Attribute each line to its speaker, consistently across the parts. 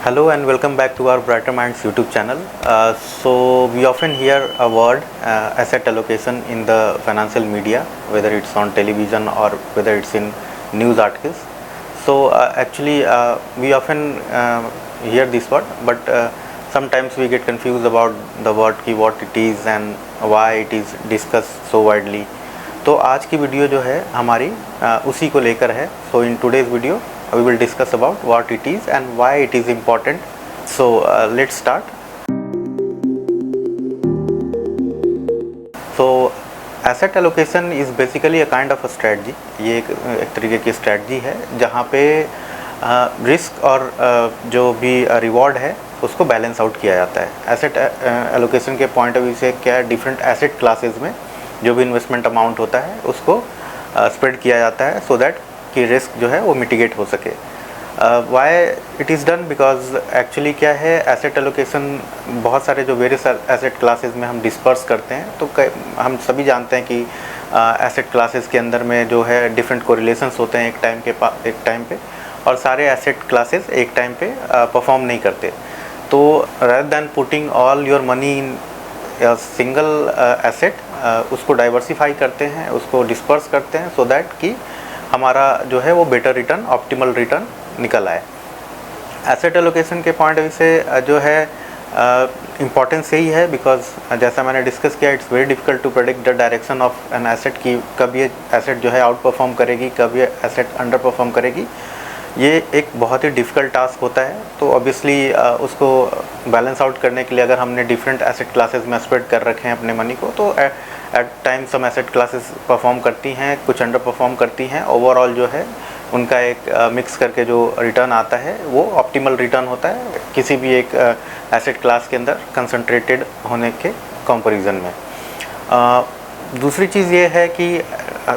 Speaker 1: Hello and welcome back to our Brighter Minds YouTube channel. So we often hear a word asset allocation in the financial media, whether it's on television or whether it's in news articles. So actually we often hear this word, but sometimes we get confused about the word ki what it is and why it is discussed so widely. तो आज की video जो है हमारी उसी को लेकर है. So in today's video we will discuss about what it is and why it is important. So let's start. So asset allocation is basically a kind of a strategy. ये एक तरीके की strategy है जहाँ पे रिस्क और जो भी रिवॉर्ड है उसको बैलेंस आउट किया जाता है. एसेट एलोकेशन के पॉइंट ऑफ व्यू से क्या है, डिफरेंट एसेट क्लासेस में जो भी इन्वेस्टमेंट अमाउंट होता है उसको स्प्रेड किया जाता है सो दैट कि रिस्क जो है वो मिटिगेट हो सके. Why it is done because actually क्या है, एसेट एलोकेशन बहुत सारे जो वेरियस एसेट क्लासेस में हम डिस्पर्स करते हैं. तो हम सभी जानते हैं कि एसेट क्लासेस के अंदर में जो है डिफरेंट कोरिलेशंस होते हैं एक टाइम पे और सारे एसेट क्लासेस एक टाइम पे परफॉर्म नहीं करते. तो rather than putting all your money in single asset उसको डाइवर्सिफाई करते हैं, उसको डिस्पर्स करते हैं सो दैट कि हमारा जो है वो बेटर रिटर्न, ऑप्टिमल रिटर्न निकल आए. एसेट एलोकेशन के पॉइंट ऑफ व्यू से जो है इम्पॉर्टेंस यही है बिकॉज जैसा मैंने डिस्कस किया, it's very difficult to predict the direction of an asset की कब ये एसेट जो है आउट परफॉर्म करेगी, कब ये एसेट अंडर परफॉर्म करेगी. ये एक बहुत ही डिफ़िकल्ट टास्क होता है. तो ऑब्वियसली उसको बैलेंस आउट करने के लिए अगर हमने डिफरेंट एसेट क्लासेस में स्प्रेड कर रखे हैं अपने मनी को, तो at time some asset classes perform करती हैं, कुछ अंडर परफॉर्म करती हैं. ओवरऑल जो है उनका एक मिक्स करके जो रिटर्न आता है वो ऑप्टिमल रिटर्न होता है किसी भी एक एसेट क्लास के अंदर कंसंट्रेटेड होने के कंपैरिजन में. दूसरी चीज़ ये है कि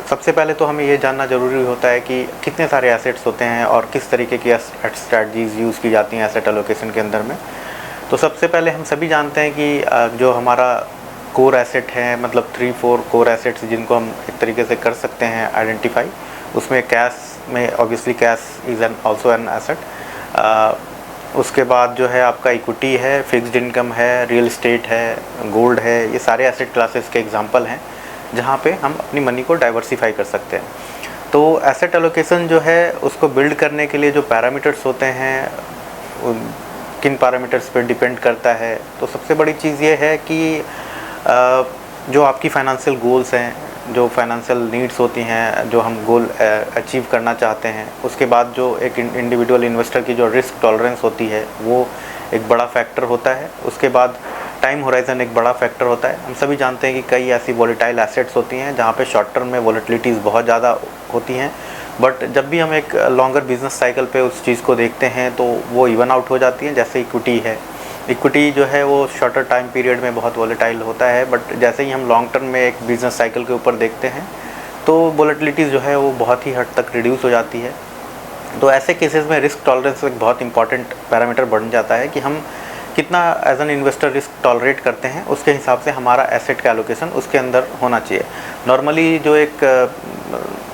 Speaker 1: सबसे पहले तो हमें ये जानना ज़रूरी होता है कि कितने सारे एसेट्स होते हैं और किस तरीके की स्ट्रैटेजीज़ यूज़ की जाती हैं एसेट एलोकेशन के अंदर में. तो सबसे पहले हम सभी जानते हैं कि जो हमारा कोर एसेट है, मतलब 3-4 कोर एसेट्स जिनको हम एक तरीके से कर सकते हैं आइडेंटिफाई. उसमें कैश में obviously cash is an also an asset. उसके बाद जो है आपका इक्विटी है, फिक्स्ड इनकम है, रियल इस्टेट है, गोल्ड है. ये सारे एसेट क्लासेस के एग्जांपल हैं जहाँ पे हम अपनी मनी को डाइवर्सिफाई कर सकते हैं. तो एसेट एलोकेशन जो है उसको बिल्ड करने के लिए जो पैरामीटर्स होते हैं, किन पैरामीटर्स पे डिपेंड करता है. तो सबसे बड़ी चीज़ ये है कि जो आपकी फाइनेंशियल गोल्स हैं, जो फाइनेंशियल नीड्स होती हैं, जो हम गोल अचीव करना चाहते हैं, उसके बाद जो एक इंडिविजुअल इन्वेस्टर की जो रिस्क टॉलरेंस होती है वो एक बड़ा फैक्टर होता है. उसके बाद टाइम होराइजन एक बड़ा फैक्टर होता है. हम सभी जानते हैं कि कई ऐसी वॉलेटाइल एसेट्स होती हैं जहाँ पे शॉर्ट टर्म में वॉलेटिलिटीज़ बहुत ज़्यादा होती हैं, बट जब भी हम एक लॉन्गर बिजनेस साइकिल पे उस चीज़ को देखते हैं तो वो इवन आउट हो जाती हैं. जैसे इक्विटी है, इक्विटी जो है वो शॉर्टर टाइम पीरियड में बहुत वॉलेटाइल होता है, बट जैसे ही हम लॉन्ग टर्म में एक बिज़नेस साइकिल के ऊपर देखते हैं तो वॉलेटिलिटीज़ जो है वो बहुत ही हद तक रिड्यूस हो जाती है. तो ऐसे केसेस में रिस्क टॉलरेंस एक बहुत इंपॉर्टेंट पैरामीटर बन जाता है कि हम कितना as an investor risk tolerate करते हैं, उसके हिसाब से हमारा एसेट का एलोकेशन उसके अंदर होना चाहिए. नॉर्मली जो एक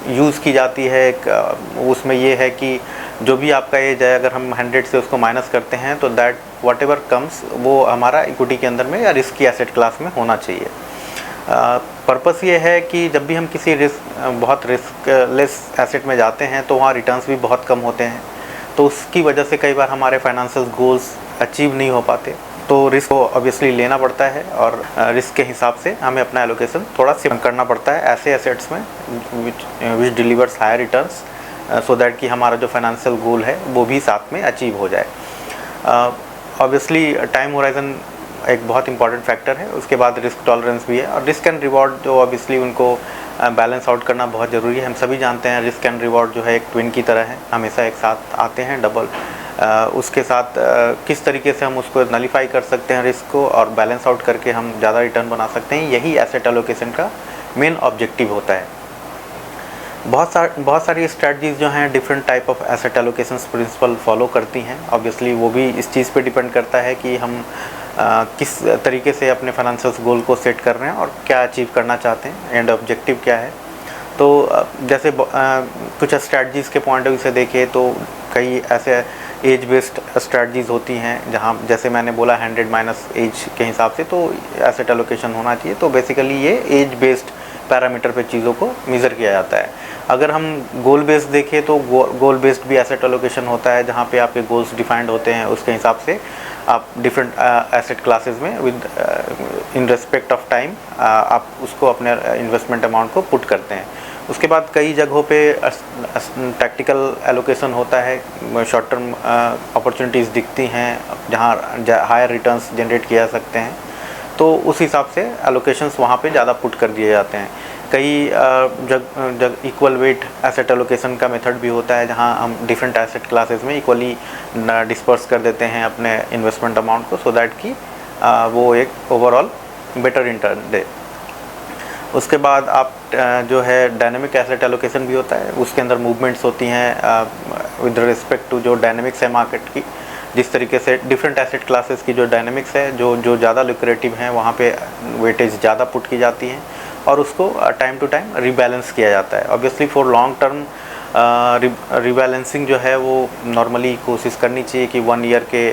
Speaker 1: यूज़ की जाती है एक उसमें ये है कि जो भी आपका एज है अगर हम 100 से उसको माइनस करते हैं तो दैट वॉट एवर कम्स वो हमारा इक्विटी के अंदर में या रिस्क की एसेट क्लास में होना चाहिए. पर्पस ये है कि जब भी हम किसी बहुत रिस्क लेस एसेट में जाते हैं तो वहाँ रिटर्न्स भी बहुत कम होते हैं. तो उसकी वजह से कई बार हमारे फाइनेंशियल गोल्स अचीव नहीं हो पाते. तो रिस्क को ऑब्वियसली लेना पड़ता है और रिस्क के हिसाब से हमें अपना एलोकेशन थोड़ा सी करना पड़ता है ऐसे एसेट्स में which delivers higher returns so that कि हमारा जो फाइनेंशियल गोल है वो भी साथ में अचीव हो जाए. ऑब्वियसली टाइम होराइजन एक बहुत इंपॉर्टेंट फैक्टर है. उसके बाद रिस्क टॉलरेंस भी है और रिस्क एंड रिवॉर्ड जो ऑब्वियसली उनको बैलेंस आउट करना बहुत ज़रूरी है. हम सभी जानते हैं रिस्क एंड रिवॉर्ड जो है एक ट्विन की तरह है, हमेशा एक साथ आते हैं डबल. उसके साथ किस तरीके से हम उसको नलीफाई कर सकते हैं रिस्क को और बैलेंस आउट करके हम ज़्यादा रिटर्न बना सकते हैं, यही एसेट एलोकेशन का मेन ऑब्जेक्टिव होता है. बहुत सारी स्ट्रैटेजीज़ जो हैं different type of asset allocation principle follow करती हैं. ऑब्वियसली वो भी इस चीज़ पे डिपेंड करता है कि हम किस तरीके से अपने फाइनेंशियल गोल को सेट कर रहे हैं और क्या अचीव करना चाहते हैं, एंड ऑब्जेक्टिव क्या है. तो जैसे कुछ स्ट्रैटेजीज़ के पॉइंट ऑफ व्यू से देखें तो कई ऐसे एज बेस्ड स्ट्रैटजीज होती हैं, जहाँ जैसे मैंने बोला 100 माइनस एज के हिसाब से तो एसेट एलोकेशन होना चाहिए। तो बेसिकली ये एज बेस्ड पैरामीटर पे चीज़ों को मेज़र किया जाता है। अगर हम गोल बेस्ड देखें तो गोल बेस्ड भी एसेट एलोकेशन होता है, जहाँ पे आपके गोल्स डिफाइंड होते हैं, उसके हिसाब से आप डिफरेंट एसेट क्लासेस में with in respect of time आप उसको अपने इन्वेस्टमेंट अमाउंट को पुट करते हैं। उसके बाद कई जगहों पे टैक्टिकल एलोकेशन होता है, शॉर्ट टर्म अपॉर्चुनिटीज़ दिखती हैं जहाँ हायर रिटर्न्स जनरेट किया जा सकते हैं, तो उस हिसाब से एलोकेशंस वहाँ पे ज़्यादा पुट कर दिए जाते हैं। कई जग इक्वल वेट एसेट एलोकेशन का मेथड भी होता है, जहाँ हम डिफरेंट एसेट क्लासेस में इक्वली डिस्पर्स कर देते हैं अपने इन्वेस्टमेंट अमाउंट को, सो दैट कि वो एक ओवरऑल बेटर रिटर्न दे। उसके बाद आप जो है डायनेमिक एसेट एलोकेशन भी होता है, उसके अंदर मूवमेंट्स होती हैं विद रिस्पेक्ट टू जो डायनेमिक्स है मार्केट की। जिस तरीके से डिफरेंट एसेट क्लासेस की जो डायनेमिक्स है, जो ज़्यादा लुक्रेटिव हैं वहाँ पे वेटेज ज़्यादा पुट की जाती हैं और उसको टाइम टू टाइम रीबैलेंस किया जाता है। Obviously for long term rebalancing जो है वो नॉर्मली कोशिश करनी चाहिए कि 1 ईयर के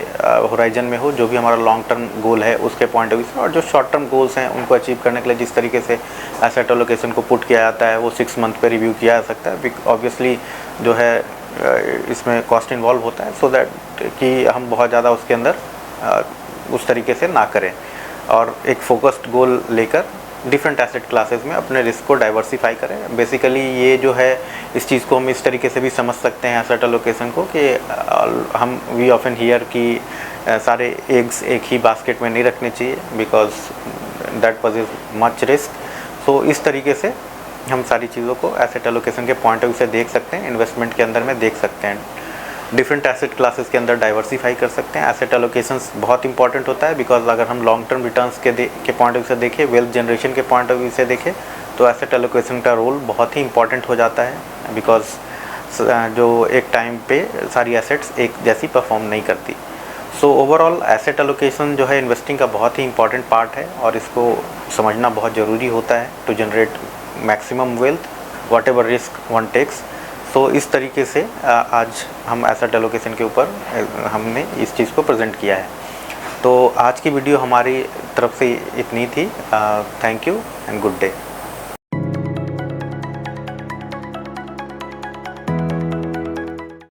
Speaker 1: होराइजन में हो, जो भी हमारा लॉन्ग टर्म गोल है उसके पॉइंट ऑफ व्यू से। और जो शॉर्ट टर्म गोल्स हैं उनको अचीव करने के लिए जिस तरीके से एसेट एलोकेशन को पुट किया जाता है वो 6 मंथ पे रिव्यू किया जा सकता है। ऑब्वियसली जो है इसमें कॉस्ट इन्वॉल्व होता है, सो दैट कि हम बहुत ज़्यादा उसके अंदर उस तरीके से ना करें और एक फोकस्ड गोल लेकर डिफरेंट एसेट क्लासेस में अपने रिस्क को डाइवर्सिफाई करें। बेसिकली ये जो है इस चीज़ को हम इस तरीके से भी समझ सकते हैं एसेट एलोकेशन को कि हम वी ऑफन हियर कि सारे एग्स एक ही बास्केट में नहीं रखने चाहिए, because that poses much risk. So इस तरीके से हम सारी चीज़ों को एसेट एलोकेशन के पॉइंट ऑफ व्यू से देख सकते हैं, इन्वेस्टमेंट के अंदर में देख सकते हैं, डिफरेंट एसेट क्लासेस के अंदर डाइवर्सिफाई कर सकते हैं। एसेट एलोकेशंस बहुत इंपॉर्टेंट होता है, बिकॉज अगर हम लॉन्ग टर्म रिटर्न्स के पॉइंट ऑफ व्यू से देखें, वेल्थ जनरेशन के पॉइंट ऑफ व्यू से देखें, तो एसेट एलोकेशन का रोल बहुत ही इंपॉर्टेंट हो जाता है, बिकॉज जो एक टाइम पे सारी एसेट्स एक जैसी परफॉर्म नहीं करती। सो ओवरऑल एसेट एलोकेशन जो है इन्वेस्टिंग का बहुत ही इंपॉर्टेंट पार्ट है और इसको समझना बहुत ज़रूरी होता है to generate maximum wealth whatever risk one takes. तो इस तरीके से आज हम एसेट एलोकेशन के ऊपर हमने इस चीज़ को प्रेजेंट किया है। तो आज की वीडियो हमारी तरफ से इतनी थी। Thank you and good day.